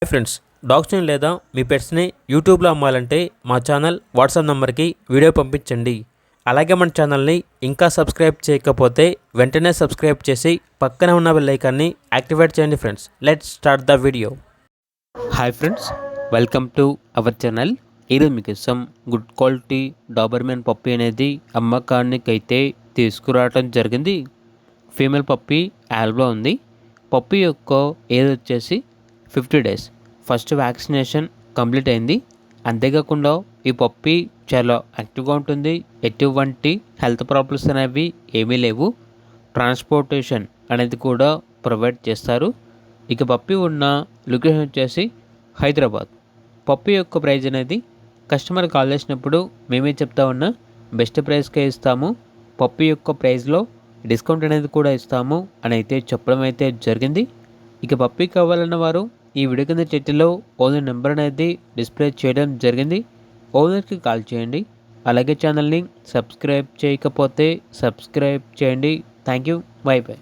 Hi friends, డాగ్స్ని లేదా మీ పెట్స్ని యూట్యూబ్లో అమ్మాలంటే మా ఛానల్ వాట్సాప్ నెంబర్కి వీడియో పంపించండి. అలాగే మన ఛానల్ని ఇంకా సబ్స్క్రైబ్ చేయకపోతే వెంటనే సబ్స్క్రైబ్ చేసి పక్కనే ఉన్న బెల్ ఐకాన్ని యాక్టివేట్ చేయండి. Friends, let's start the video. Hi friends, welcome to our channel. ఈరోజు మీకోసం గుడ్ క్వాలిటీ డాబర్మెన్ పప్పీ అనేది అమ్మకానికి అయితే తీసుకురావడం జరిగింది. ఫీమేల్ పప్పీ యాల్బలో ఉంది. పప్పీ యొక్క ఏజ్ వచ్చేసి 50 days. ఫస్ట్ వ్యాక్సినేషన్ కంప్లీట్ అయింది. అంతేకాకుండా ఈ పప్పీ చాలా యాక్టివ్గా ఉంటుంది. ఎటువంటి హెల్త్ ప్రాబ్లమ్స్ అనేవి ఏమీ లేవు. ట్రాన్స్పోర్టేషన్ అనేది కూడా ప్రొవైడ్ చేస్తారు. ఇక పప్పీ ఉన్న లొకేషన్ వచ్చేసి హైదరాబాద్. పప్పీ యొక్క ప్రైజ్ అనేది కస్టమర్ కాల్ చేసినప్పుడు మేమే చెప్తా ఉన్నా బెస్ట్ ప్రైస్కే ఇస్తాము. పప్పీ యొక్క ప్రైస్లో డిస్కౌంట్ అనేది కూడా ఇస్తాము అని అయితే చెప్పడం అయితే జరిగింది. ఇక పప్పీ కావాలన్న వారు ఈ వీడియో కింద టైటిల్లో ఓనర్ నెంబర్ అనేది డిస్ప్లే చేయడం జరిగింది. ఓనర్కి కాల్ చేయండి. అలాగే ఛానల్ని సబ్స్క్రైబ్ చేయకపోతే సబ్స్క్రైబ్ చేయండి. Thank you. By by.